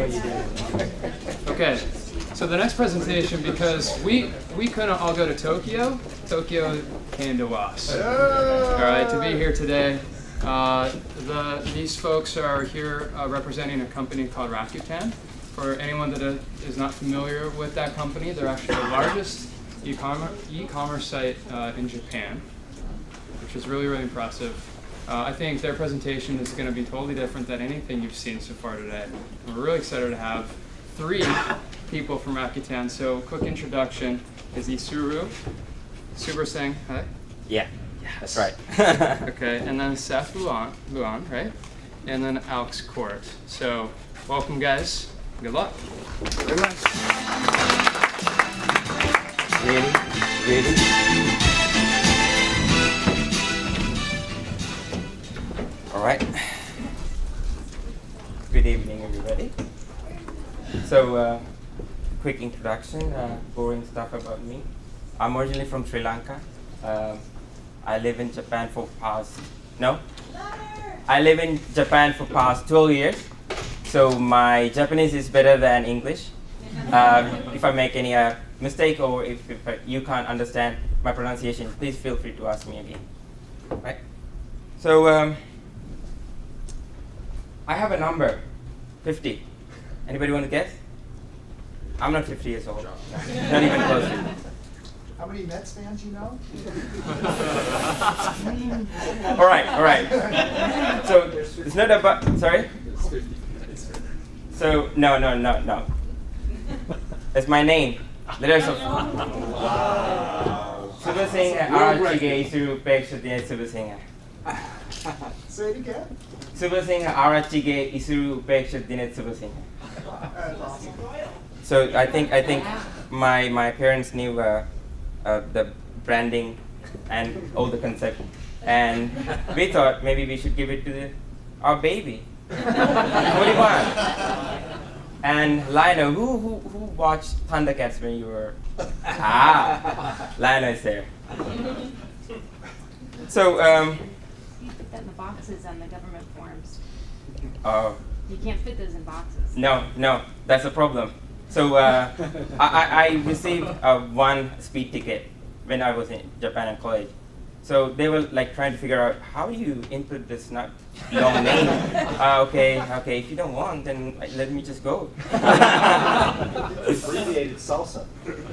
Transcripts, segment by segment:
Okay, so the next presentation, because we couldn't all go to Tokyo, Tokyo came to us. All right, to be here today. These folks are here representing a company called Rakuten. For anyone that is not familiar with that company, they're actually the largest e-commerce site in Japan, which is really, really impressive. I think their presentation is going to be totally different than anything you've seen so far today. And we're really excited to have 3 people from Rakuten. So, quick introduction is Isuru, Super Singh, hi? Yeah, that's right. Okay, and then Seth Luan, right? And then Alex Court. So, welcome guys. Good luck. Very much. Ready? All right. Good evening, everybody. So, quick introduction, boring stuff about me. I'm originally from Sri Lanka. I live in Japan for past 12 years. So my Japanese is better than English. If I make any mistake or if you can't understand my pronunciation, please feel free to ask me again. Right? So I have a number, 50. Anybody want to guess? I'm not 50 years old. No, not even close. How many Mets fans you know? All right. So it's not about, sorry? So, no. It's my name. Letters of Super Singh Arachige Isuru Pekshadine Super Singh. Say it again. Super Singh Arachige Isuru Pekshadine Super Singh. So I think my parents knew the branding and all the concept, and we thought maybe we should give it to our baby. 41. And Lionel, who watched Thundercats when you were? Lionel is there. So You put that in the boxes on the government forms. Oh. You can't fit those in boxes. No, that's a problem. So I received one speed ticket when I was in Japan and college. So they were like trying to figure out how do you input this not long name. Okay. If you don't want, then let me just go. Abbreviated salsa.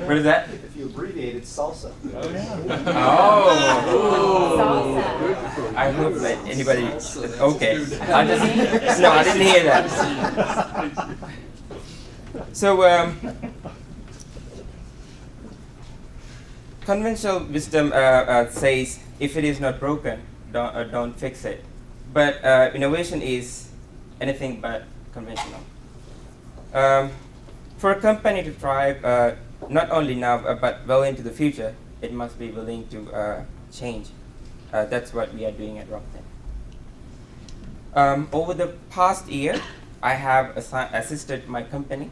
What is that? If you abbreviated salsa. Oh. Salsa. I hope that anybody. Okay. I didn't hear that. So conventional wisdom says if it is not broken, don't fix it. But innovation is anything but conventional. For a company to thrive, not only now but well into the future, it must be willing to change. That's what we are doing at Rakuten. Over the past year, I have assisted my company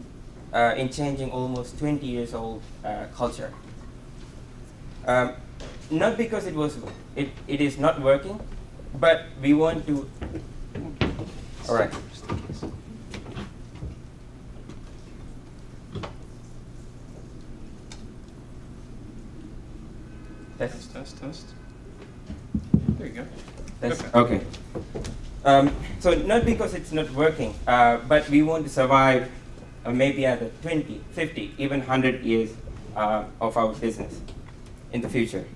in changing almost 20 years old culture. Not because it is not working, but we want to. All right. Test. There you go. Okay. So not because it's not working, but we want to survive maybe another 20, 50, even 100 years of our business in the future.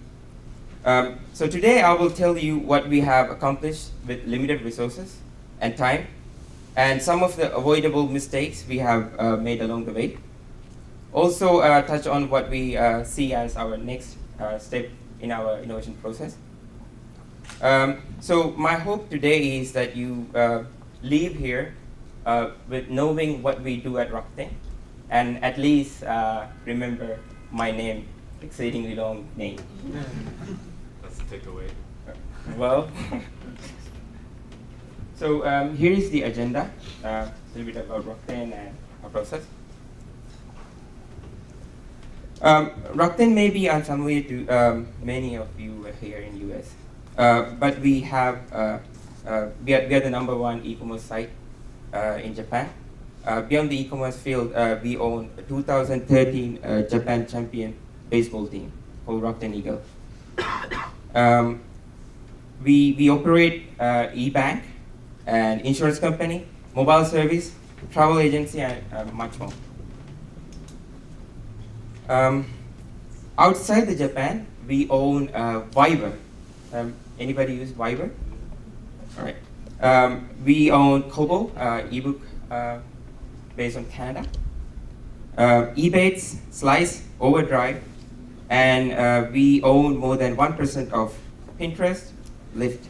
So today I will tell you what we have accomplished with limited resources and time, and some of the avoidable mistakes we have made along the way. Also touch on what we see as our next step in our innovation process. So my hope today is that you leave here with knowing what we do at Rakuten, and at least remember my name, exceedingly long name. That's the takeaway. Well, so here is the agenda, a little bit about Rakuten and our process. Rakuten may be unfamiliar to many of you here in US, but we have we are the #1 e-commerce site in Japan. Beyond the e-commerce field, we own a 2013 Japan champion baseball team called Rakuten Eagle. We operate e-bank, an insurance company, mobile service, travel agency, and much more. Outside the Japan, we own Viber. Anybody use Viber? All right. We own Kobo, ebook based on Canada. Ebates, Slice, Overdrive, and we own more than 1% of Pinterest, Lyft.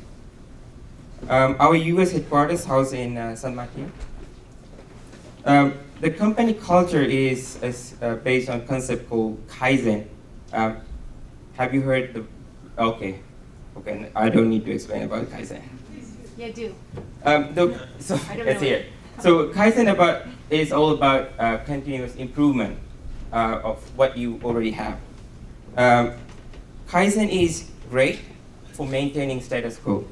Our US headquarters house in San Mateo. The company culture is based on a concept called Kaizen. Have you heard the? Okay, I don't need to explain about Kaizen. Yeah, do. So I don't let's know hear it. So Kaizen is all about continuous improvement of what you already have. Kaizen is great for maintaining status quo,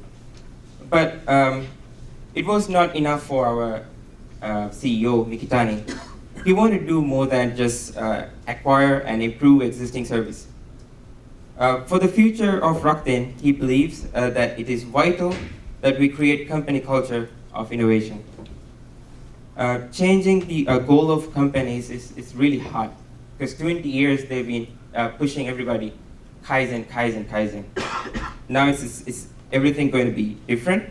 but it was not enough for our CEO Mikitani. He wanted to do more than just acquire and improve existing service. For the future of Rakuten, he believes that it is vital that we create company culture of innovation. Changing the goal of companies is really hard because 20 years they've been pushing everybody Kaizen, Kaizen, Kaizen. Now it's everything going to be different.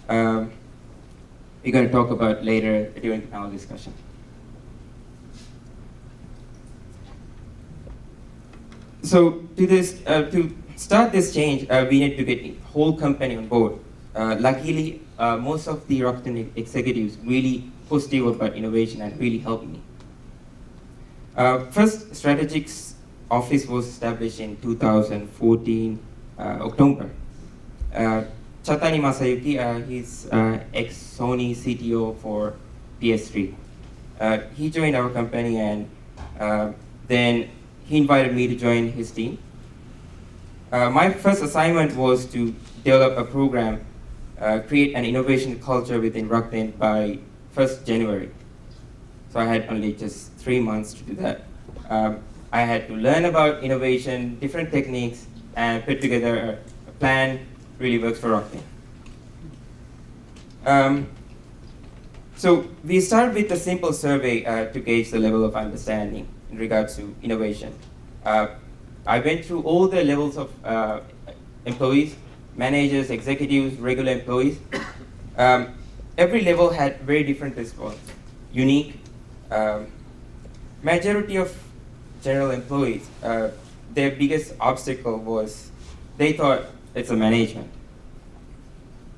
We're going to talk about later during the panel discussion. So to start this change, we need to get the whole company on board. Luckily, most of the Rakuten executives really positive about innovation and really helped me. First, strategic office was established in 2014 October. Chatani Masayuki, he's ex-Sony CTO for PS3. He joined our company and then he invited me to join his team. My first assignment was to develop a program, create an innovation culture within Rakuten by 1st January. So I had only just 3 months to do that. I had to learn about innovation, different techniques, and put together a plan really works for Rakuten. So we started with a simple survey to gauge the level of understanding in regards to innovation. I went through all the levels of employees, managers, executives, regular employees. Every level had very different response, unique. Majority of general employees, their biggest obstacle was they thought it's a management.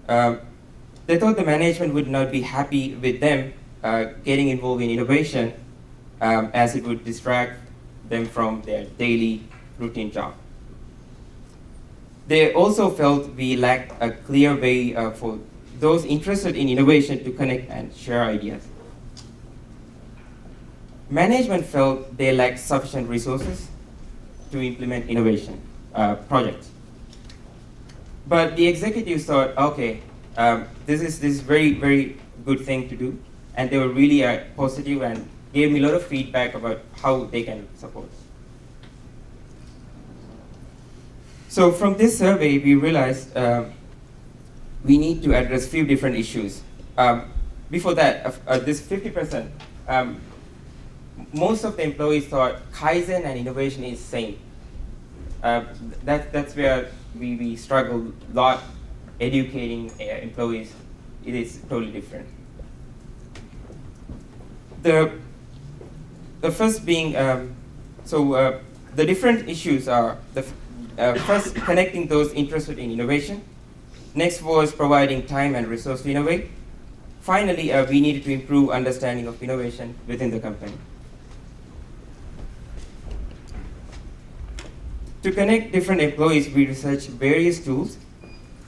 They thought the management would not be happy with them getting involved in innovation as it would distract them from their daily routine job. They also felt we lacked a clear way for those interested in innovation to connect and share ideas. Management felt they lacked sufficient resources to implement innovation projects. But the executives thought, okay, this is very, very good thing to do. And they were really positive and gave me a lot of feedback about how they can support. So from this survey, we realized we need to address few different issues. Before that, this 50%, most of the employees thought Kaizen and innovation is same. That's where we struggle a lot educating employees. It is totally different. The first being, the different issues are first connecting those interested in innovation. Next was providing time and resource to innovate. Finally, we needed to improve understanding of innovation within the company. To connect different employees, we researched various tools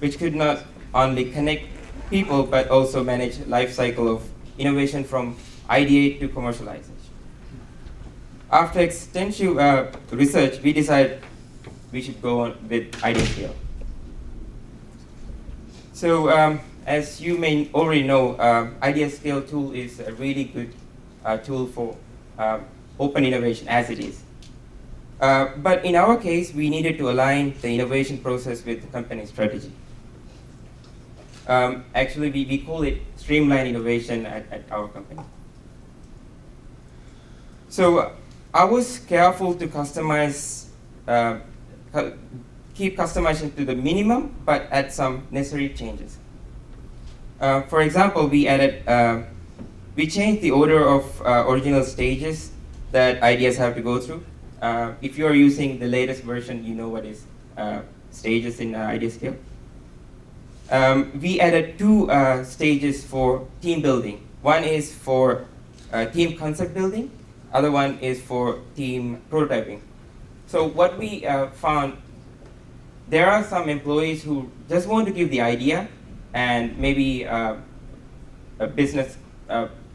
which could not only connect people but also manage life cycle of innovation from ideate to commercialization. After extensive research, we decided we should go on with IdeaScale. So as you may already know, IdeaScale tool is a really good tool for open innovation as it is. But in our case, we needed to align the innovation process with the company strategy. Actually, we call it streamline innovation at our company. So I was careful to customize, keep customization to the minimum, but add some necessary changes. For example, we changed the order of original stages that ideas have to go through. If you are using the latest version, you know what is stages in idea scale. We added 2 stages for team building. One is for team concept building, other one is for team prototyping. So what we found, there are some employees who just want to give the idea and maybe a business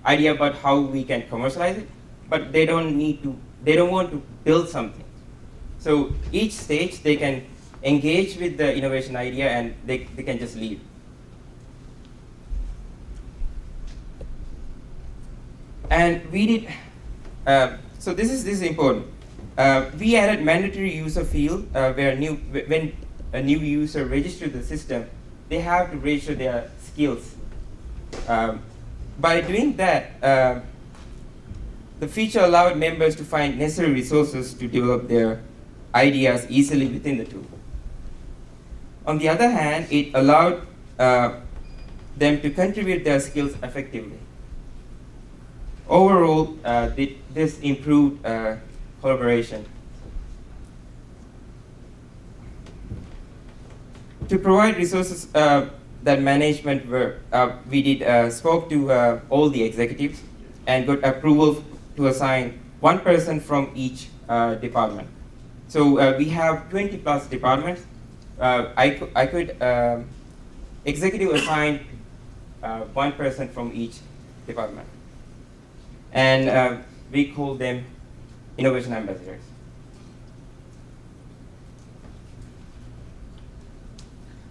idea about how we can commercialize it, but they don't want to build something. So each stage they can engage with the innovation idea and they can just leave. And we did, so this is important. We added mandatory user field where when a new user registers the system, they have to register their skills. By doing that, the feature allowed members to find necessary resources to develop their ideas easily within the tool. On the other hand, it allowed them to contribute their skills effectively. Overall, this improved collaboration. To provide resources that management we spoke to all the executives and got approval to assign 1 person from each department. So we have 20 plus departments. I could executive assign 1 person from each department. And we call them innovation ambassadors.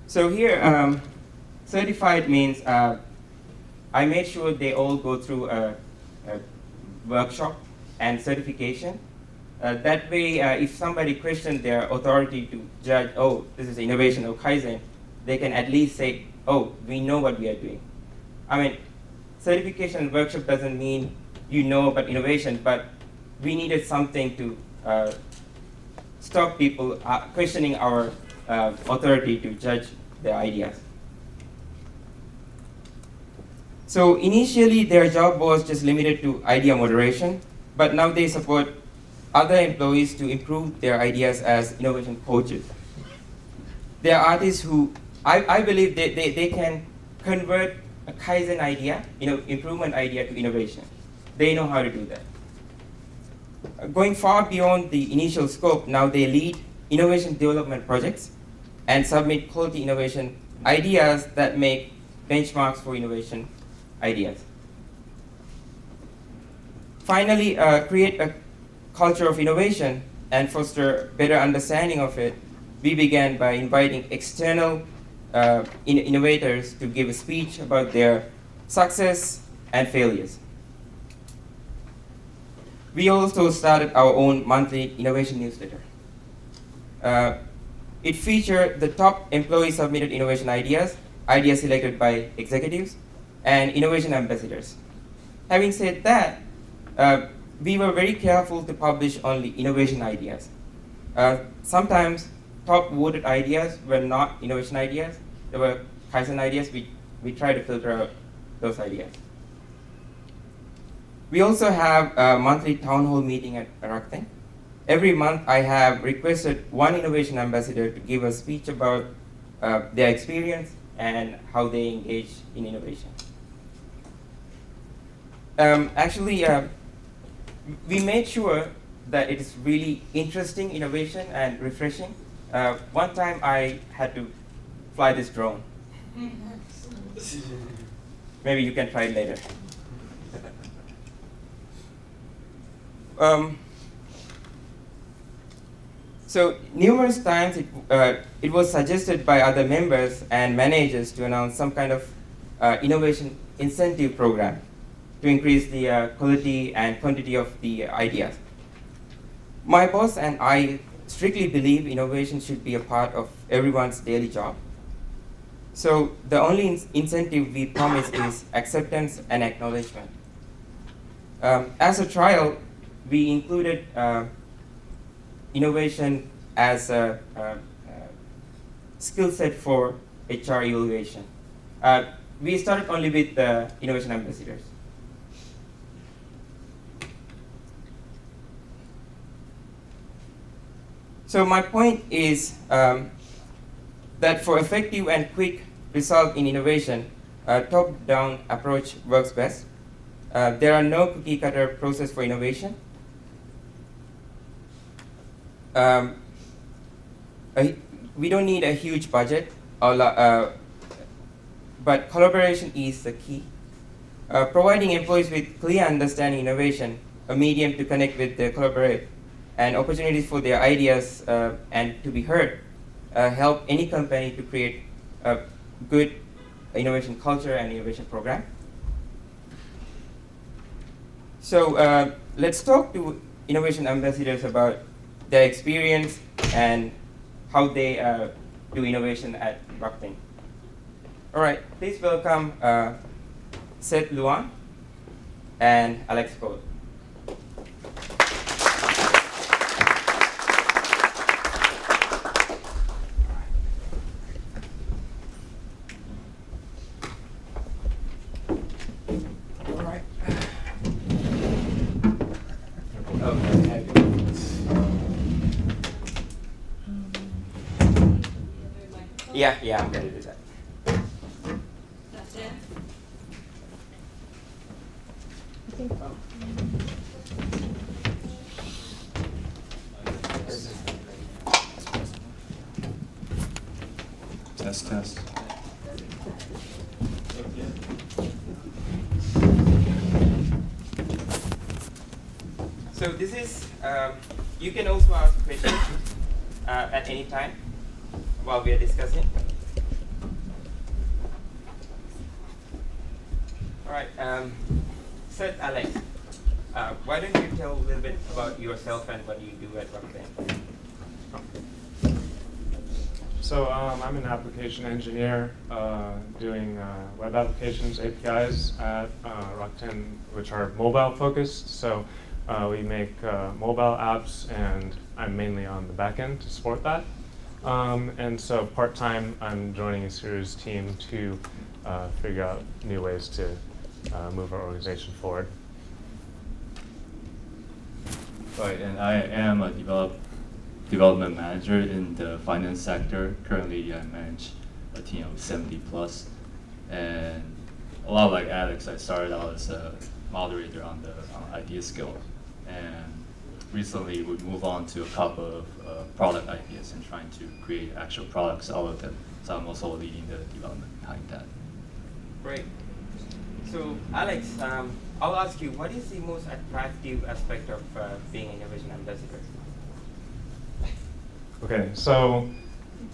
So here, certified means I made sure they all go through a workshop and certification. That way, if somebody questions their authority to judge, oh, this is innovation or Kaizen, they can at least say, oh, we know what we are doing. I mean, certification workshop doesn't mean you know about innovation, but we needed something to stop people questioning our authority to judge their ideas. So initially, their job was just limited to idea moderation, but now they support other employees to improve their ideas as innovation coaches. There are artists who, I believe they can convert a Kaizen idea, improvement idea to innovation. They know how to do that. Going far beyond the initial scope, now they lead innovation development projects and submit quality innovation ideas that make benchmarks for innovation ideas. Finally, create a culture of innovation and foster better understanding of it. We began by inviting external innovators to give a speech about their success and failures. We also started our own monthly innovation newsletter. It featured the top employee submitted innovation ideas selected by executives, and innovation ambassadors. Having said that, we were very careful to publish only innovation ideas. Sometimes top voted ideas were not innovation ideas. They were Kaizen ideas. We tried to filter out those ideas. We also have a monthly town hall meeting at Rakuten. Every month I have requested 1 innovation ambassador to give a speech about their experience and how they engage in innovation. Actually, we made sure that it is really interesting innovation and refreshing. One time I had to fly this drone. Maybe you can try it later. So numerous times it was suggested by other members and managers to announce some kind of innovation incentive program to increase the quality and quantity of the ideas. My boss and I strictly believe innovation should be a part of everyone's daily job. So the only incentive we promise is acceptance and acknowledgement. As a trial, we included innovation as a skill set for HR evaluation. We started only with the innovation ambassadors. So my point is that for effective and quick result in innovation, a top-down approach works best. There are no cookie-cutter process for innovation. We don't need a huge budget, but collaboration is the key. Providing employees with clear understanding innovation, a medium to connect with, collaborate, and opportunities for their ideas and to be heard, help any company to create a good innovation culture and innovation program. So let's talk to innovation ambassadors about their experience and how they do innovation at Rakuten. All right, please welcome Seth Luan and Alex Cole. Yeah, I'm gonna do that. That's it? Test. So this is, you can also ask questions at any time while we are discussing. All right, Seth, Alex, why don't you tell a little bit about yourself and what you do at Rakuten? So I'm an application engineer doing web applications, APIs at Rakuten, which are mobile focused. So we make mobile apps, and I'm mainly on the back end to support that. And so part-time, I'm joining a series team to figure out new ways to move our organization forward. Right, and I am a development manager in the finance sector. Currently, I manage a team of 70 plus. And a lot like Alex, I started out as a moderator on the idea skill. And recently, we moved on to a couple of product ideas and trying to create actual products out of them. So I'm also leading the development behind that. Great. So Alex, I'll ask you, what is the most attractive aspect of being an innovation ambassador? Okay, so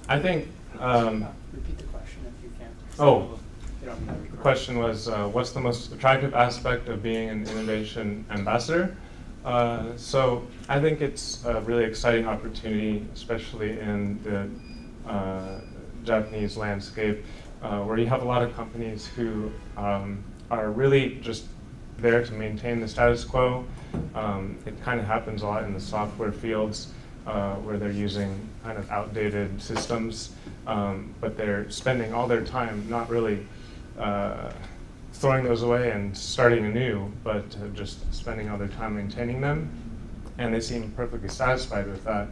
I think. Repeat the question if you can. Oh. You don't need to The record. question was, what's the most attractive aspect of being an innovation ambassador? So I think it's a really exciting opportunity, especially in the Japanese landscape, where you have a lot of companies who are really just there to maintain the status quo. It kind of happens a lot in the software fields, where they're using kind of outdated systems, but they're spending all their time not really throwing those away and starting anew, but just spending all their time maintaining them. And they seem perfectly satisfied with that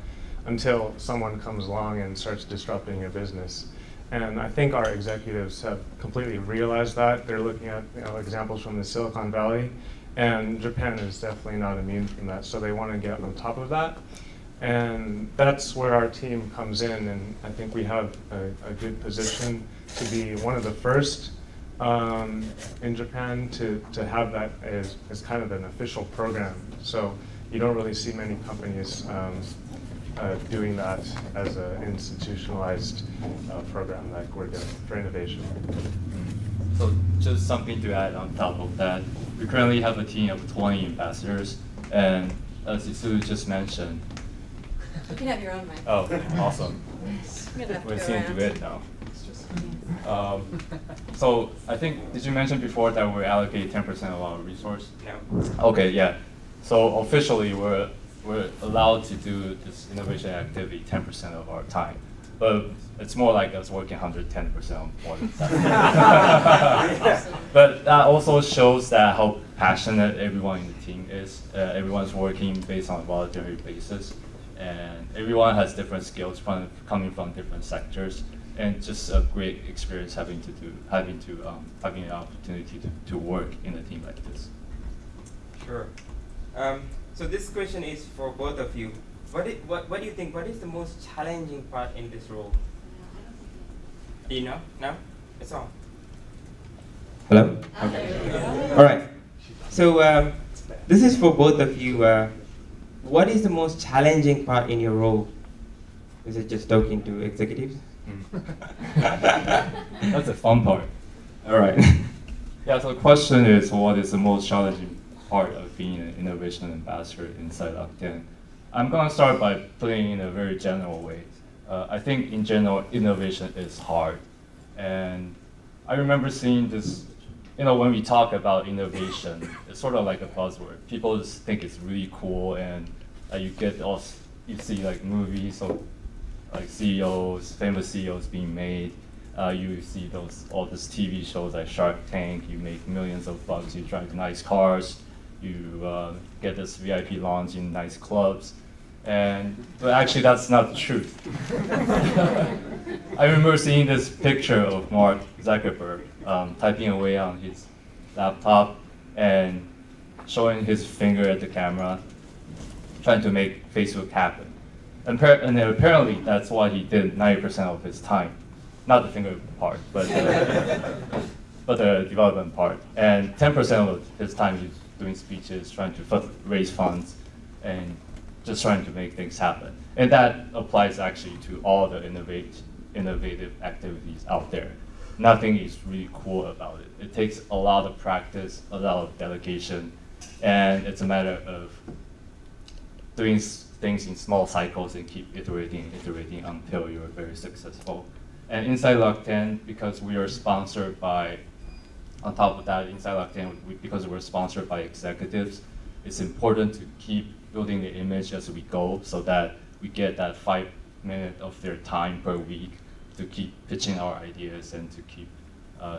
until someone comes along and starts disrupting your business. And I think our executives have completely realized that. They're looking at examples from the Silicon Valley, and Japan is definitely not immune from that. So they want to get on top of that. And that's where our team comes in, and I think we have a good position to be one of the first in Japan to have that as kind of an official program. So you don't really see many companies doing that as an institutionalized program like we're doing for innovation. So just something to add on top of that. we currently have a team of 20 ambassadors, and as Isu just mentioned, You can have your own mic. oh, awesome. You're gonna have to We're go seeing around. duet now. So I think, did you mention before that we allocate 10% of our resource? No. Okay, yeah. So officially, we're allowed to do this innovation activity 10% of our time, but it's more like us working 110% more than that. But that also shows that how passionate everyone in the team is. Everyone's working based on a voluntary basis, and everyone has different skills coming from different sectors, and just a great experience having an opportunity to work in a team like this. Sure. So this question is for both of you. What do you think? What is the most challenging part in this role? Do you know? No? It's on. Hello? Okay. All right. So this is for both of you. What is the most challenging part in your role? Is it just talking to executives? That's the fun part. All right. Yeah, so the question is, what is the most challenging part of being an innovation ambassador inside Rakuten? I'm going to start by putting it in a very general way. I think in general, innovation is hard. And I remember seeing this, when we talk about innovation, it's sort of like a buzzword. People just think it's really cool, and you see like movies of like CEOs, famous CEOs being made. You see all these TV shows like Shark Tank. You make millions of bucks. You drive nice cars. You get this VIP lounge in nice clubs. But actually, that's not the truth. I remember seeing this picture of Mark Zuckerberg typing away on his laptop and showing his finger at the camera, trying to make Facebook happen. And apparently, that's what he did 90% of his time. Not the finger part, but the development part. And 10% of his time he's doing speeches, trying to raise funds, and just trying to make things happen. And that applies actually to all the innovative activities out there. Nothing is really cool about it. It takes a lot of practice, a lot of dedication, and it's a matter of doing things in small cycles and keep iterating until you're very successful. And inside Rakuten, because we are sponsored by, on top of that, inside Rakuten, because we're sponsored by executives, it's important to keep building the image as we go so that we get that 5 minutes of their time per week to keep pitching our ideas and to keep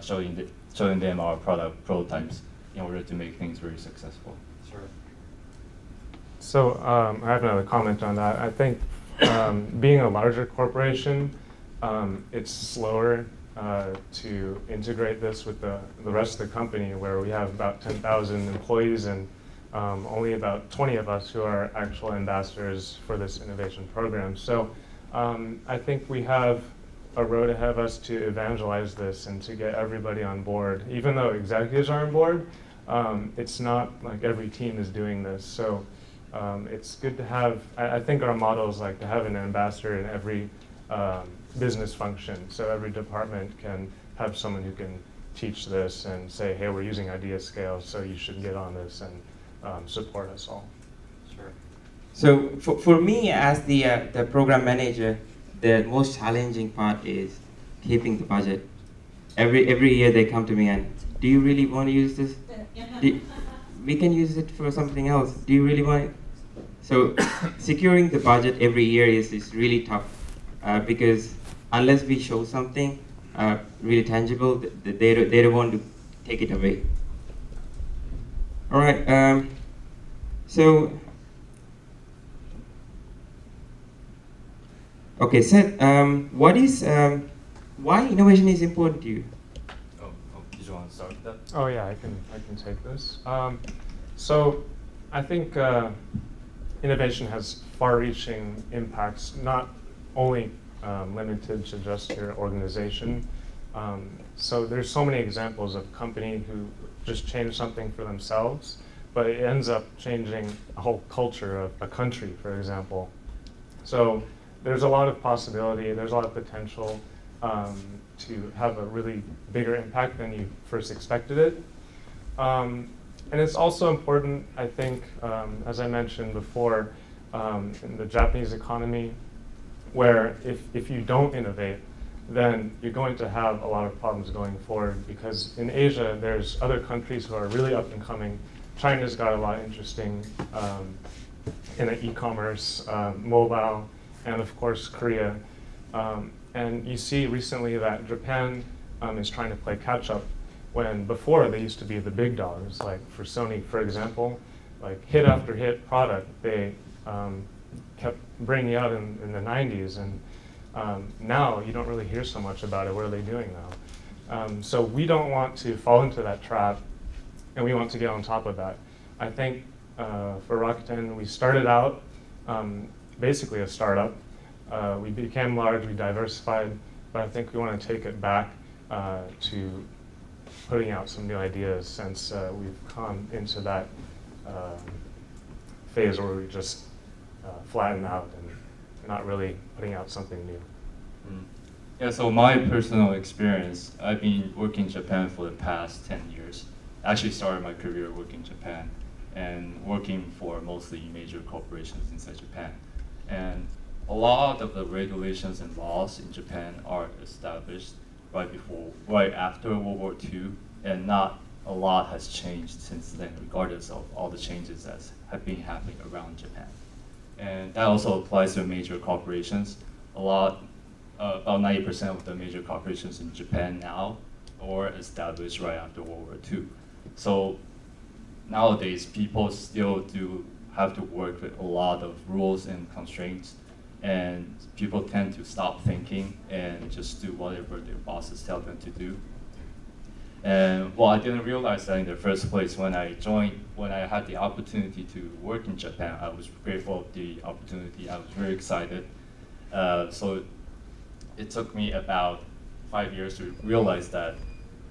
showing them our product prototypes in order to make things very successful. Sure. So I have another comment on that. I think being a larger corporation, it's slower to integrate this with the rest of the company, where we have about 10,000 employees and only about 20 of us who are actual ambassadors for this innovation program. So I think we have a road ahead of us to evangelize this and to get everybody on board. Even though executives are on board, it's not like every team is doing this. So it's good to have, I think our model is like to have an ambassador in every business function. So every department can have someone who can teach this and say, hey, we're using idea scale, so you should get on this and support us all. Sure. So for me as the program manager, the most challenging part is keeping the budget. Every year they come to me and, do you really want to use this? We can use it for something else. Do you really want it? So securing the budget every year is really tough because unless we show something really tangible, they don't want to take it away. All right. So, okay, Seth, why innovation is important to you? Did you want to start with that? Oh yeah, I can take this. So I think innovation has far-reaching impacts, not only limited to just your organization. So there's so many examples of company who just change something for themselves, but it ends up changing a whole culture of a country, for example. So there's a lot of possibility, there's a lot of potential to have a really bigger impact than you first expected it. And it's also important, I think, as I mentioned before, in the Japanese economy, where if you don't innovate, then you're going to have a lot of problems going forward, because in Asia, there's other countries who are really up and coming. China's got a lot of interesting in the e-commerce, mobile, and of course Korea. And you see recently that Japan is trying to play catch up, when before they used to be the big dogs. Like for Sony, for example, like hit after hit product they kept bringing out in the 90s, and now you don't really hear so much about it. What are they doing now? So we don't want to fall into that trap, and we want to get on top of that. I think for Rakuten, we started out basically a startup. We became large, we diversified, but I think we want to take it back to putting out some new ideas, since we've come into that phase where we just flatten out and not really putting out something new. Yeah, so my personal experience, I've been working in Japan for the past 10 years. I actually started my career working in Japan and working for mostly major corporations inside Japan. And a lot of the regulations and laws in Japan are established right after World War II, and not a lot has changed since then, regardless of all the changes that have been happening around Japan. And that also applies to major corporations. About 90% of the major corporations in Japan now were established right after World War II. So nowadays, people still do have to work with a lot of rules and constraints, and people tend to stop thinking and just do whatever their bosses tell them to do. And well, I didn't realize that in the first place when I had the opportunity to work in Japan. I was grateful of the opportunity. I was very excited. So it took me about 5 years to realize that,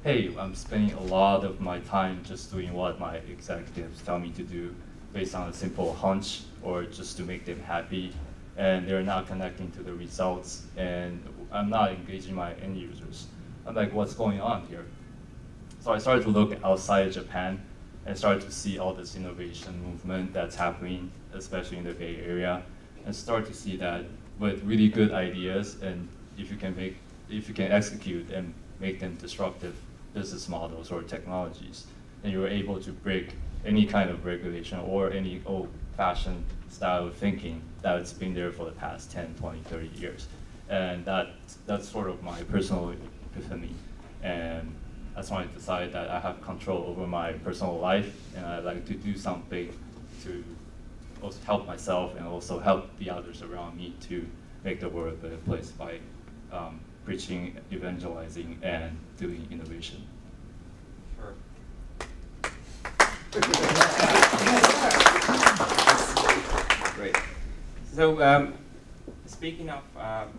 hey, I'm spending a lot of my time just doing what my executives tell me to do based on a simple hunch or just to make them happy, and they're not connecting to the results, and I'm not engaging my end users. I'm like, what's going on here? So I started to look outside Japan and started to see all this innovation movement that's happening, especially in the Bay Area, and start to see that with really good ideas, and if you can execute and make them disruptive business models or technologies, then you're able to break any kind of regulation or any old-fashioned style of thinking that's been there for the past 10, 20, 30 years. And that's sort of my personal epiphany. And that's when I decided that I have control over my personal life, and I like to do something to also help myself and also help the others around me to make the world a better place by preaching, evangelizing, and doing innovation. Sure. Great. So, speaking of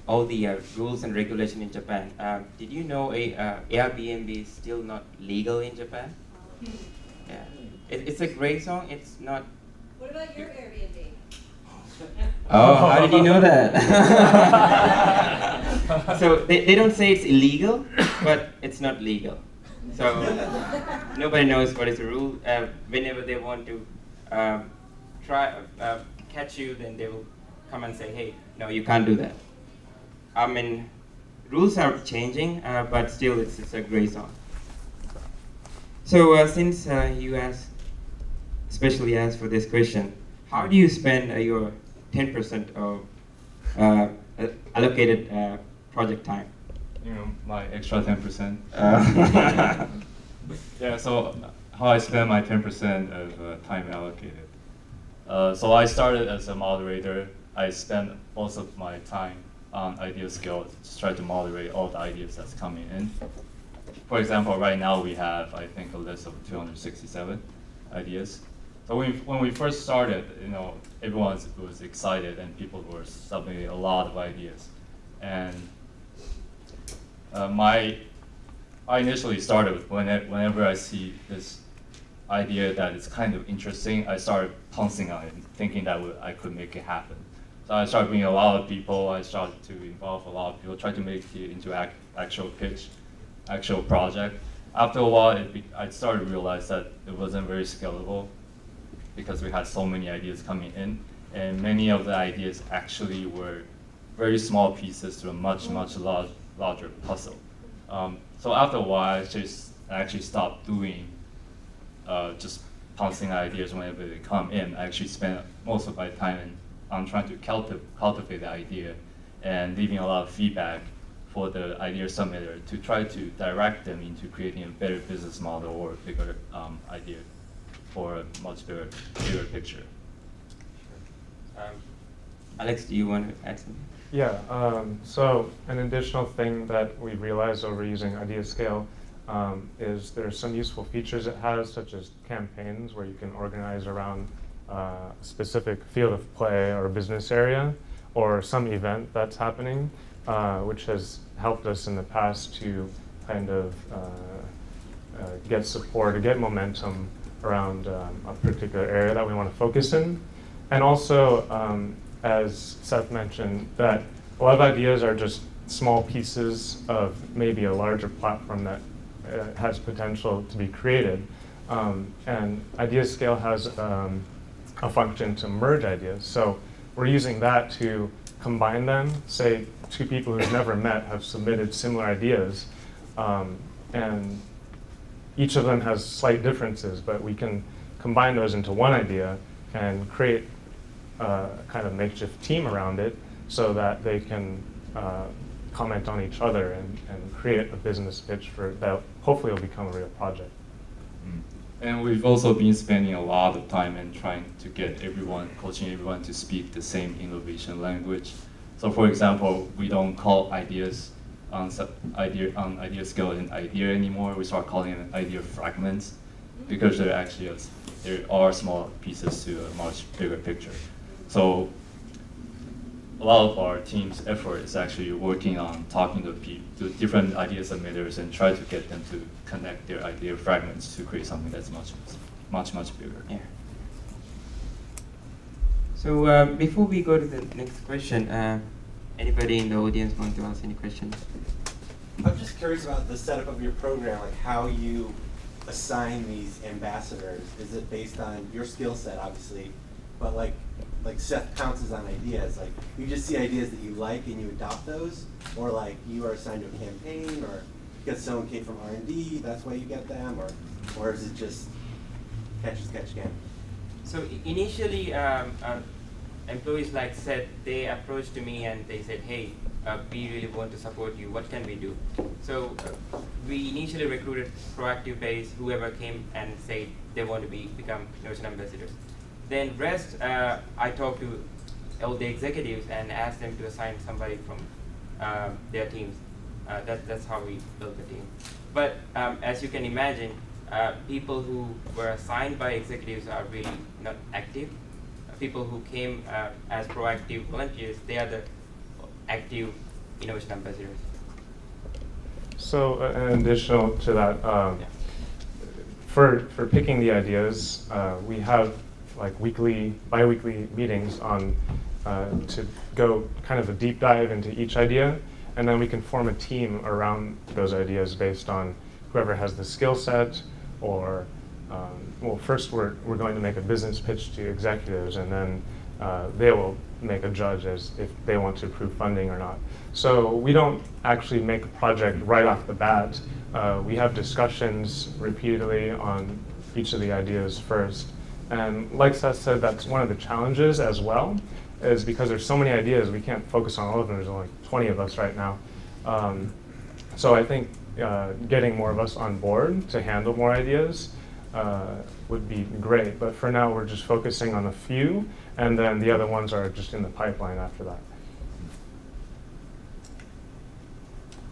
all the rules and regulation in Japan, did you know Airbnb is still not legal in Japan? Yeah, it's a gray zone. It's not. What about your Airbnb? Oh, how did you know that? So they don't say it's illegal, but it's not legal. So nobody knows what is the rule. Whenever they want to catch you, then they will come and say, hey, no, you can't do that. I mean, rules are changing, but still it's a gray zone. So since you especially asked for this question, how do you spend your 10% of allocated project time? You know, my extra 10%. Yeah, so how I spend my 10% of time allocated. So I started as a moderator. I spend most of my time on idea skills, just try to moderate all the ideas that's coming in. For example, right now we have, I think, a list of 267 ideas. So when we first started, everyone was excited and people were submitting a lot of ideas. And I initially started with whenever I see this idea that is kind of interesting, I started pouncing on it, thinking that I could make it happen. So I started bringing a lot of people. I started to involve a lot of people, try to make it into actual pitch, actual project. after a while, I started to realize that it wasn't very scalable because we had so many ideas coming in, and many of the ideas actually were very small pieces to a much larger puzzle. So after a while, I actually stopped doing just pouncing ideas whenever they come in. I actually spend most of my time on trying to cultivate the idea and leaving a lot of feedback for the idea submitter to try to direct them into creating a better business model or a bigger idea for a much bigger picture. Alex, do you want to add something? Yeah, so an additional thing that we realized over using Idea Scale is there's some useful features it has, such as campaigns where you can organize around a specific field of play or business area or some event that's happening, which has helped us in the past to kind of get support or get momentum around a particular area that we want to focus in. And also, as Seth mentioned, that a lot of ideas are just small pieces of maybe a larger platform that has potential to be created. And Idea Scale has a function to merge ideas. So we're using that to combine them. Say two people who've never met have submitted similar ideas, and each of them has slight differences, but we can combine those into one idea and create a kind of makeshift team around it so that they can comment on each other and create a business pitch for that hopefully will become a real project. And we've also been spending a lot of time in trying to get coaching everyone to speak the same innovation language. So for example, we don't call ideas on idea scale an idea anymore. We start calling it idea fragments because there are small pieces to a much bigger picture. So a lot of our team's effort is actually working on talking to different idea submitters and try to get them to connect their idea fragments to create something that's much bigger. Yeah. So before we go to the next question, anybody in the audience want to ask any questions? I'm just curious about the setup of your program, like how you assign these ambassadors. Is it based on your skill set, obviously, but like Seth pounces on ideas, like you just see ideas that you like and you adopt those, or like you are assigned to a campaign, or because someone came from R&D, that's why you get them, or is it just catch as catch can? So initially, employees like Seth, they approached me and they said, hey, we really want to support you, what can we do? So we initially recruited proactive base, whoever came and said they want to become innovation ambassadors. Then rest, I talked to all the executives and asked them to assign somebody from their teams. That's how we built the team. But as you can imagine, people who were assigned by executives are really not active. People who came as proactive volunteers, they are the active innovation ambassadors. So in addition to that, for picking the ideas, we have like bi-weekly meetings on to go kind of a deep dive into each idea, and then we can form a team around those ideas based on whoever has the skill set, or well, first we're going to make a business pitch to executives, and then they will make a judge as if they want to approve funding or not. So we don't actually make a project right off the bat. We have discussions repeatedly on each of the ideas first. And like Seth said, that's one of the challenges as well, is because there's so many ideas, we can't focus on all of them. There's only 20 of us right now. So I think getting more of us on board to handle more ideas would be great. But for now, we're just focusing on a few, and then the other ones are just in the pipeline after that.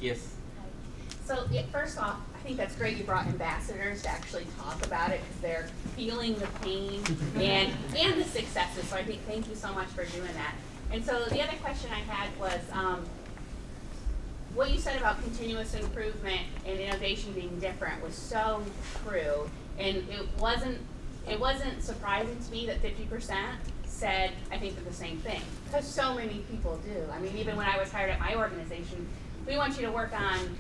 Yes. So first off, I think that's great you brought ambassadors to actually talk about it, because they're feeling the pain and the successes. So I think thank you so much for doing that. And so the other question I had was what you said about continuous improvement and innovation being different was so true. And it wasn't surprising to me that 50% said I think they're the same thing, because so many people do. I mean, even when I was hired at my organization, we want you to work on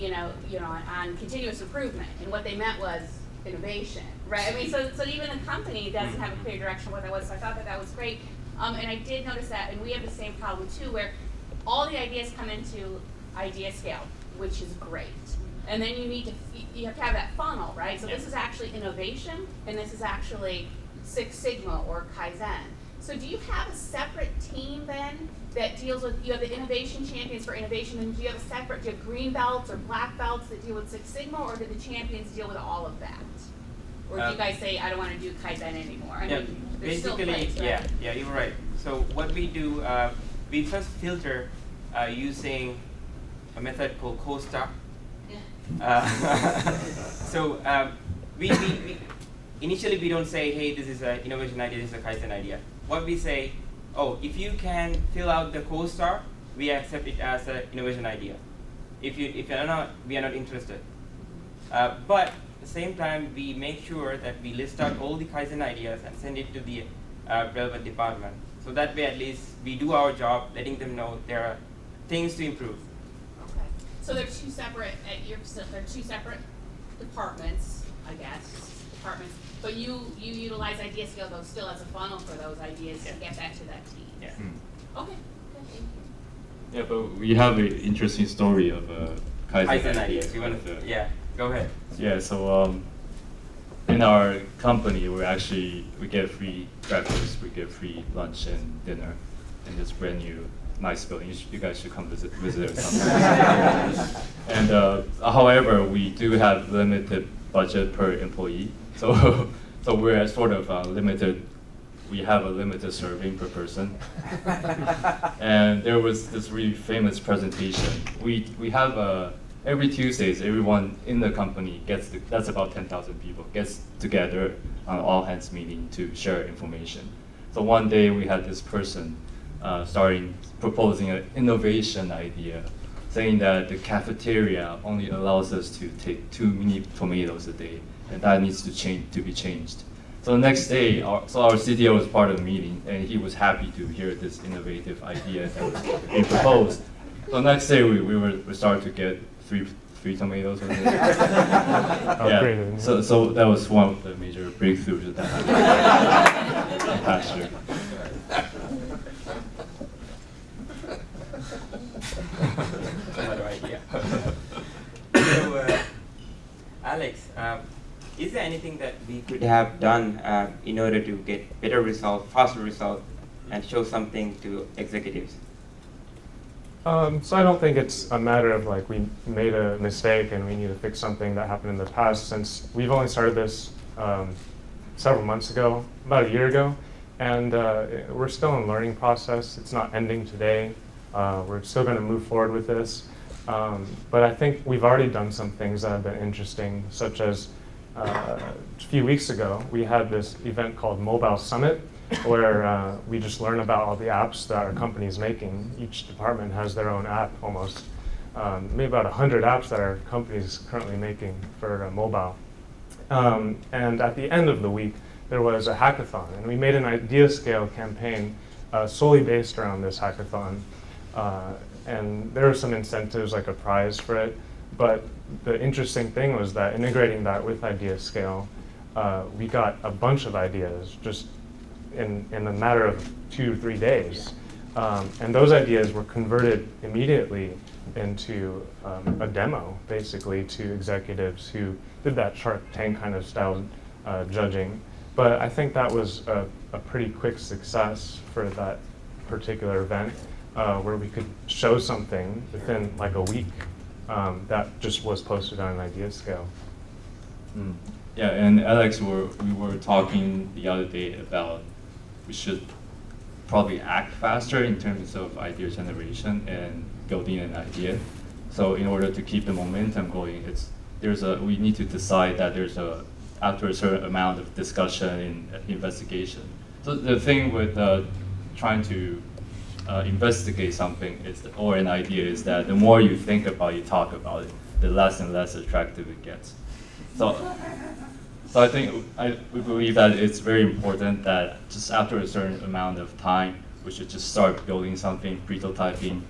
on continuous improvement, and what they meant was innovation, right? I mean, so even the company doesn't have a clear direction of what that was, so I thought that was great. And I did notice that, and we have the same problem too, where all the ideas come into idea scale, which is great. And then you have to have that funnel, right? So this is actually innovation, and this is actually Six Sigma or Kaizen. So do you have a separate team then that deals with, you have the innovation champions for innovation, and do you have green belts or black belts that deal with Six Sigma, or do the champions deal with all of that? Or do you guys say, I don't want to do Kaizen anymore? I mean, there's still basically, place, right? yeah, you're right. So what we do, we first filter using a method called CoStar. So we initially we don't say, hey, this is an innovation idea, this is a Kaizen idea. What we say, oh, if you can fill out the CoStar, we accept it as an innovation idea. If you're not, we are not interested. But at the same time, we make sure that we list out all the Kaizen ideas and send it to the relevant department. So that way, at least, we do our job, letting them know there are things to improve. Okay. So they're two separate departments, I guess, but you utilize idea scale though still as a funnel for those ideas to get that to that team. Yeah. Okay. Good, thank you. Yeah, but we have an interesting story of Kaizen ideas. You want to? Yeah. Go ahead. Yeah. So in our company, we get free breakfast, we get free lunch and dinner in this brand new nice building. You guys should come visit or something. And however, we do have limited budget per employee. So we're sort of limited. We have a limited serving per person. And there was this really famous presentation. We have every Tuesdays, everyone in the company that's about 10,000 people, gets together on all hands meeting to share information. So one day we had this person proposing an innovation idea, saying that the cafeteria only allows us to take 2 mini tomatoes a day, and that needs to be changed. So the next day, our CTO was part of the meeting, and he was happy to hear this innovative idea that was being proposed. So the next day, we started to get three tomatoes a day. Yeah. So that was one of the major breakthroughs that happened last year. Another idea. So, Alex, is there anything that we could have done in order to get better result, faster result, and show something to executives? So I don't think it's a matter of like we made a mistake and we need to fix something that happened in the past, since we've only started this several months ago, about a year ago, and we're still in a learning process. It's not ending today. We're still going to move forward with this. But I think we've already done some things that have been interesting, such as a few weeks ago, we had this event called Mobile Summit, where we just learn about all the apps that our company is making. Each department has their own app almost. Maybe about 100 apps that our company is currently making for mobile. And at the end of the week, there was a hackathon, and we made an idea scale campaign solely based around this hackathon. And there were some incentives, like a prize for it. But the interesting thing was that integrating that with idea scale, we got a bunch of ideas just in a matter of 2 or 3 days. And those ideas were converted immediately into a demo, basically, to executives who did that Shark Tank kind of style judging. But I think that was a pretty quick success for that particular event, where we could show something within like a week that just was posted on an idea scale. Yeah, and Alex, we were talking the other day about we should probably act faster in terms of idea generation and building an idea. So in order to keep the momentum going, we need to decide that after a certain amount of discussion and investigation. So the thing with trying to investigate something or an idea is that the more you think about it, talk about it, the less and less attractive it gets. So I think we believe that it's very important that just after a certain amount of time, we should just start building something, prototyping,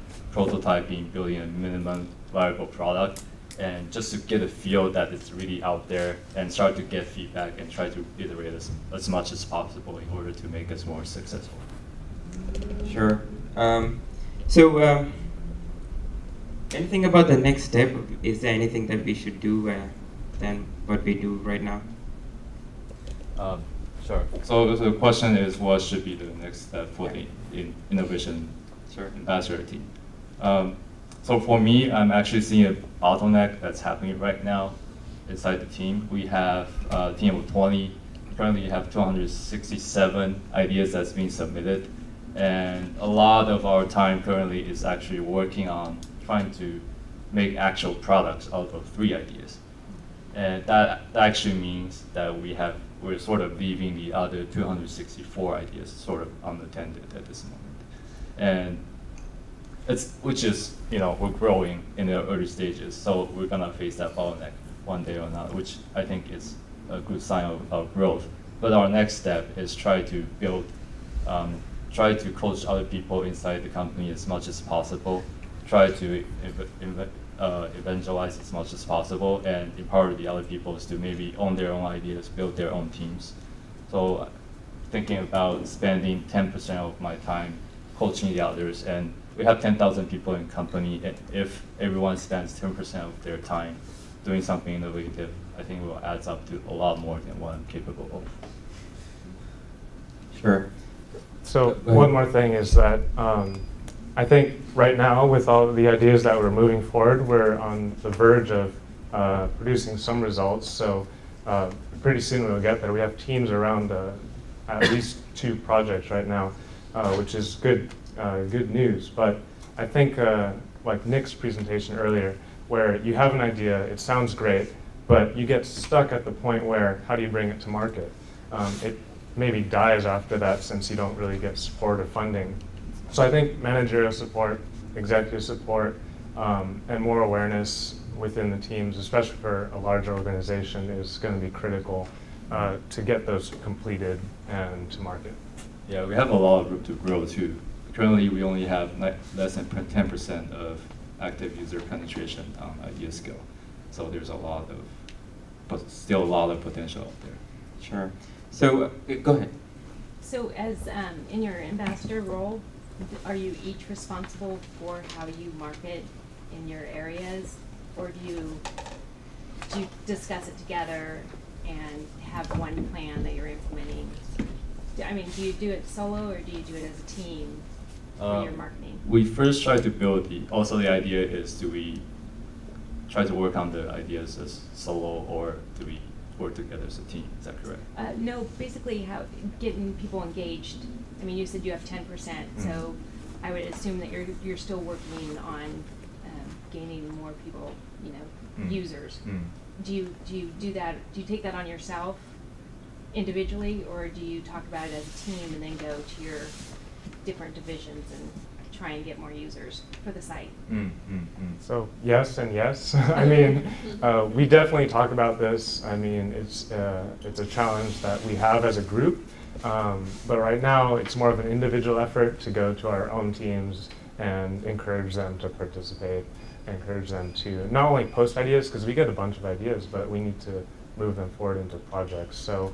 building a minimum viable product, and just to get a feel that it's really out there and start to get feedback and try to iterate as much as possible in order to make us more successful. Sure. So, anything about the next step? Is there anything that we should do than what we do right now? Sure. So the question is, what should be the next step for the innovation ambassador team? So for me, I'm actually seeing a bottleneck that's happening right now inside the team. We have a team of 20. Currently, we have 267 ideas that's being submitted. And a lot of our time currently is actually working on trying to make actual products out of 3 ideas. And that actually means that we're sort of leaving the other 264 ideas sort of unattended at this moment. And which is, we're growing in the early stages, so we're gonna face that bottleneck one day or another, which I think is a good sign of growth. But our next step is try to coach other people inside the company as much as possible, try to evangelize as much as possible, and empower the other people to maybe own their own ideas, build their own teams. So thinking about spending 10% of my time coaching the others, and we have 10,000 people in the company, and if everyone spends 10% of their time doing something innovative, I think it will add up to a lot more than what I'm capable of. Sure. So one more thing is that I think right now, with all of the ideas that we're moving forward, we're on the verge of producing some results. So pretty soon we'll get there. We have teams around at least 2 projects right now, which is good news. But I think like Nick's presentation earlier, where you have an idea, it sounds great, but you get stuck at the point where how do you bring it to market? It maybe dies after that since you don't really get support or funding. So I think managerial support, executive support, and more awareness within the teams, especially for a large organization, is going to be critical to get those completed and to market. Yeah, we have a lot of room to grow too. Currently, we only have less than 10% of active user penetration on idea scale. So there's still a lot of potential out there. Sure. So go ahead. So as in your ambassador role, are you each responsible for how you market in your areas, or do you discuss it together and have one plan that you're implementing? I mean, do you do it solo or do you do it as a team for your marketing? We first try to build also the idea is, do we try to work on the ideas as solo, or do we work together as a team? Is that correct? No, basically how getting people engaged. I mean, you said you have 10%, so I would assume that you're still working on gaining more people, users. Do you do that? Do you take that on yourself individually, or do you talk about it as a team and then go to your different divisions and try and get more users for the site? So yes and yes. I mean, we definitely talk about this. I mean, it's a challenge that we have as a group, but right now it's more of an individual effort to go to our own teams and encourage them to participate, encourage them to not only post ideas, because we get a bunch of ideas, but we need to move them forward into projects. So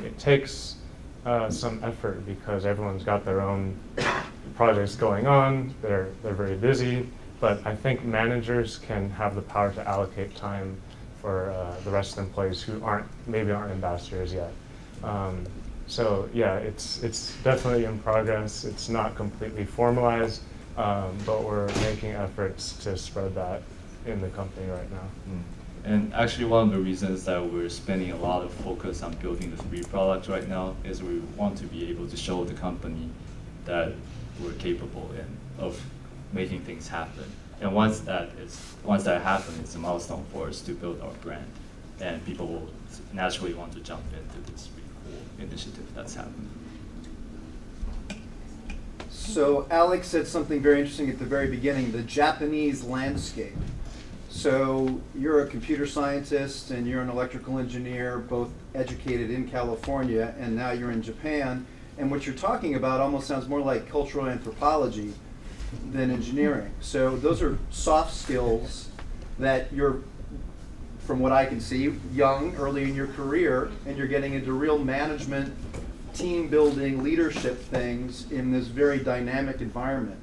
it takes some effort because everyone's got their own projects going on. They're very busy, but I think managers can have the power to allocate time for the rest of the employees who maybe aren't ambassadors yet. So yeah, it's definitely in progress. It's not completely formalized, but we're making efforts to spread that in the company right now. And actually, one of the reasons that we're spending a lot of focus on building the 3 products right now is we want to be able to show the company that we're capable of making things happen. And once that happens, it's a milestone for us to build our brand, and people will naturally want to jump into this really cool initiative that's happening. So Alex said something very interesting at the very beginning, the Japanese landscape. So you're a computer scientist and you're an electrical engineer, both educated in California, and now you're in Japan. And what you're talking about almost sounds more like cultural anthropology than engineering. So those are soft skills that you're, from what I can see, young, early in your career, and you're getting into real management, team building, leadership things in this very dynamic environment.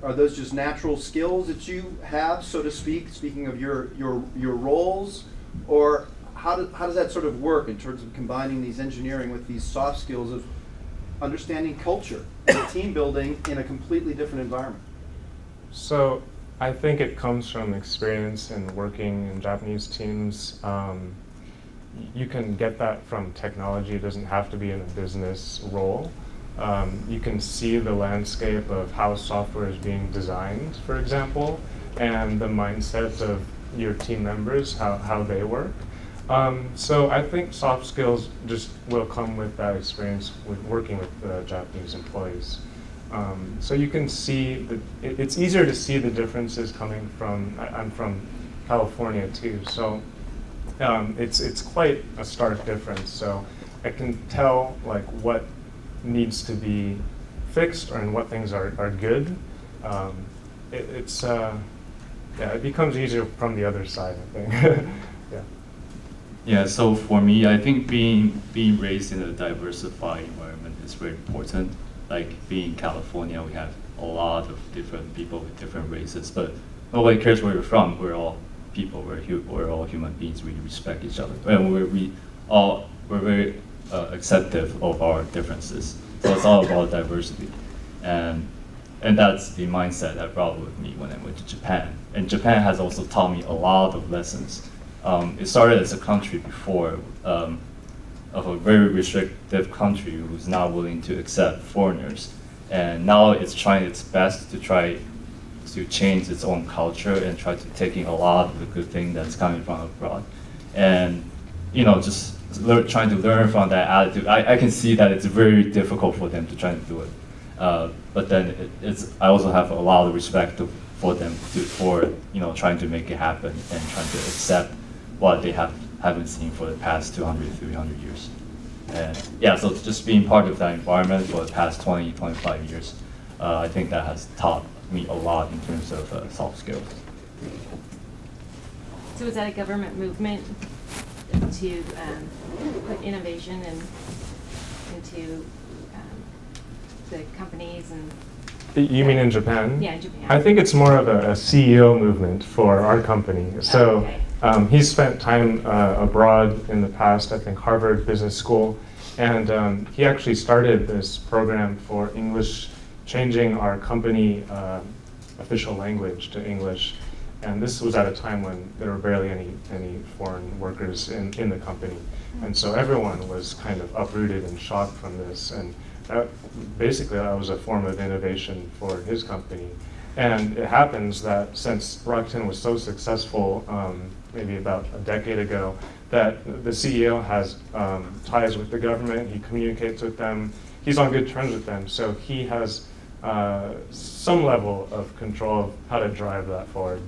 Are those just natural skills that you have, so to speak, speaking of your roles? Or how does that sort of work in terms of combining these engineering with these soft skills of understanding culture and team building in a completely different environment? So I think it comes from experience in working in Japanese teams. You can get that from technology. It doesn't have to be in a business role. You can see the landscape of how software is being designed, for example, and the mindset of your team members, how they work. So I think soft skills just will come with that experience with working with Japanese employees. So you can see it's easier to see the differences coming from. I'm from California too, so it's quite a stark difference. So I can tell like what needs to be fixed and what things are good. It becomes easier from the other side, I think. Yeah. Yeah, so for me, I think being raised in a diversified environment is very important. Like being in California, we have a lot of different people with different races, but nobody cares where you're from. We're all people. We're all human beings. We respect each other, and we're very acceptive of our differences. So it's all about diversity, and that's the mindset I brought with me when I went to Japan. And Japan has also taught me a lot of lessons. It started as a country before of a very restrictive country who's not willing to accept foreigners, and now it's trying its best to try to change its own culture and try to taking a lot of the good thing that's coming from abroad, and just trying to learn from that attitude. I can see that it's very difficult for them to try to do it, but then I also have a lot of respect for them for trying to make it happen and trying to accept what they haven't seen for the past 200, 300 years. And yeah, so just being part of that environment for the past 20, 25 years, I think that has taught me a lot in terms of soft skills. So is that a government movement to put innovation into the companies and? You mean in Japan? Yeah, in Japan. I think it's more of a CEO movement for our company. So he's spent time abroad in the past, I think Harvard Business School, and he actually started this program for English, changing our company official language to English. And this was at a time when there were barely any foreign workers in the company. And so everyone was kind of uprooted and shocked from this. And basically that was a form of innovation for his company. And it happens that since Rakuten was so successful maybe about a decade ago, that the CEO has ties with the government, he communicates with them, he's on good terms with them, so he has some level of control of how to drive that forward.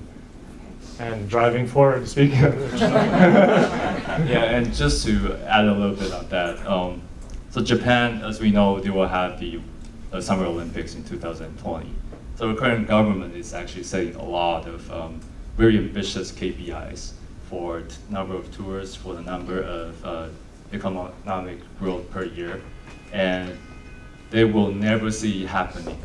And driving forward, speaking of which. Yeah, and just to add a little bit on that, so Japan, as we know, they will have the Summer Olympics in 2020. So the current government is actually setting a lot of very ambitious KPIs for number of tourists, for the number of economic growth per year, and they will never see happening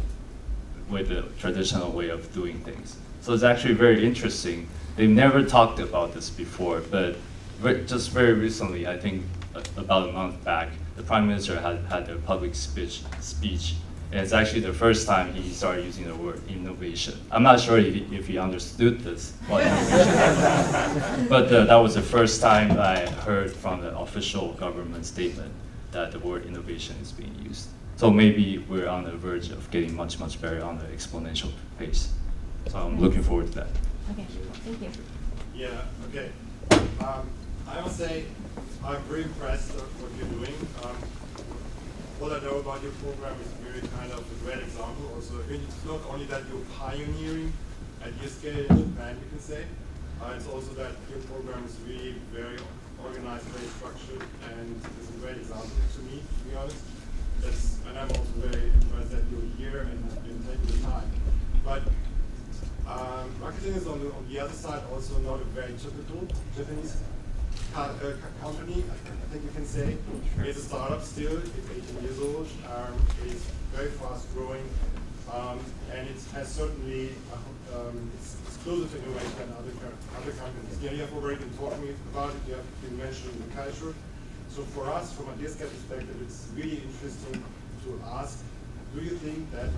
with the traditional way of doing things. So it's actually very interesting. They've never talked about this before, but just very recently, I think about a month back, the Prime Minister had a public speech, and it's actually the first time he started using the word innovation. I'm not sure if he understood this, what innovation is, but that was the first time I heard from the official government statement that the word innovation is being used. So maybe we're on the verge of getting much, much better on the exponential pace. So I'm looking forward to that. Okay, thank you. Yeah, okay. I must say, I'm very impressed with what you're doing. What I know about your program is really kind of a great example. Also, it's not only that you're pioneering at your scale in Japan, you can say. It's also that your program is really very organized, very structured, and it's a great example to me, to be honest. And I'm also very impressed that you're here and taking the time. But Rakuten Rakuten is on the other side also not a very typical Japanese company, I think you can say. It's a startup still, it's 18 years old, it's very fast growing, and it has certainly, it's closer to innovation than other companies. Yeah, you have already been talking about it, you have been mentioning the culture. So for us, from a DSCAP perspective, it's really interesting to ask, do you think that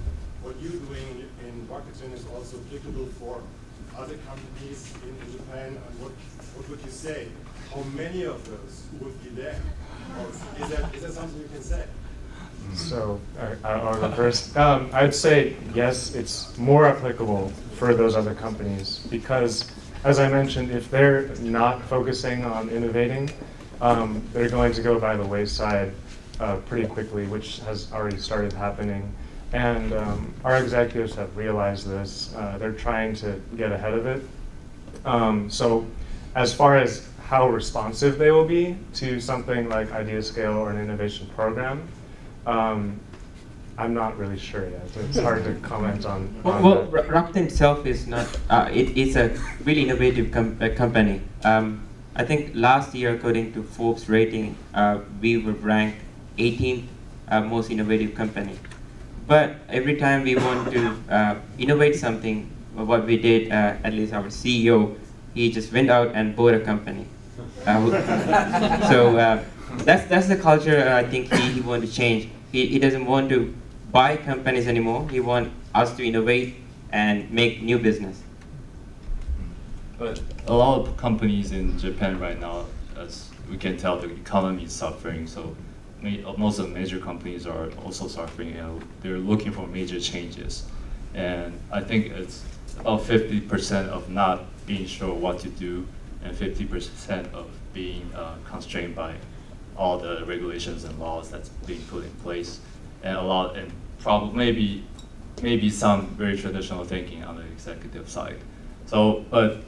what you're doing in Rakuten is also applicable for other companies in Japan? And what would you say? How many of those would be there? Or is that something you can say? So I'll go first. I'd say yes, it's more applicable for those other companies because, as I mentioned, if they're not focusing on innovating, they're going to go by the wayside pretty quickly, which has already started happening. And our executives have realized this. They're trying to get ahead of it. So as far as how responsive they will be to something like IdeaScale or an innovation program, I'm not really sure yet. It's hard to comment on. Well, Rakuten itself is not, it's a really innovative company. I think last year, according to Forbes rating, we were ranked 18th most innovative company. But every time we want to innovate something, what we did, at least our CEO, he just went out and bought a company. So that's the culture I think he want to change. He doesn't want to buy companies anymore. He wants us to innovate and make new business. But a lot of companies in Japan right now, as we can tell, the economy is suffering. So most of the major companies are also suffering, and they're looking for major changes. And I think it's about 50% of not being sure what to do, and 50% of being constrained by all the regulations and laws that's being put in place, and probably maybe some very traditional thinking on the executive side. So, but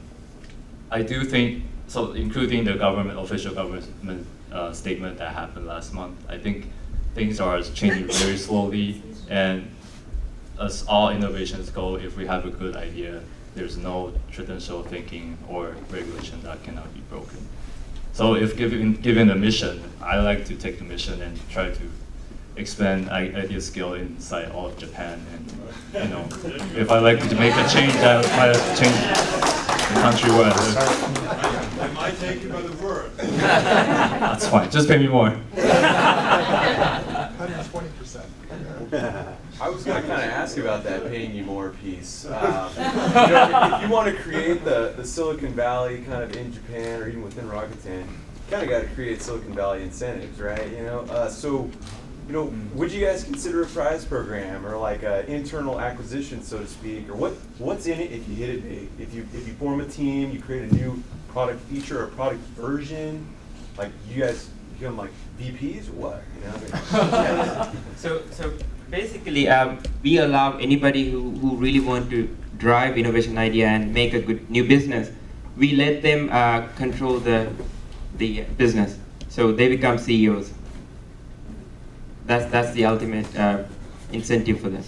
I do think, so including the official government statement that happened last month, I think things are changing very slowly, and as all innovations go, if we have a good idea, there's no traditional thinking or regulation that cannot be broken. So if given a mission, I like to take the mission and try to expand IdeaScale inside all of Japan. And if I like to make a change, I try to change the country where I live. I might take you by the word. That's fine. Just pay me more. 120%. I was going to kind of ask about that paying you more piece. If you want to create the Silicon Valley kind of in Japan or even within Rakuten, you kind of got to create Silicon Valley incentives, right? So would you guys consider a prize program or like an internal acquisition, so to speak, or what's in it if you hit it big? If you form a team, you create a new product feature or product version, like you guys become like VPs or what? So basically, we allow anybody who really want to drive innovation idea and make a good new business, we let them control the business. So they become CEOs. That's the ultimate incentive for them.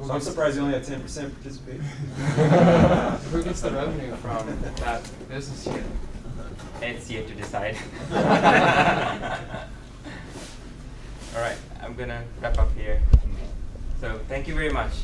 So I'm surprised you only have 10% participation. Who gets the revenue from that business unit? It's yet to decide. All right, I'm gonna wrap up here. So thank you very much.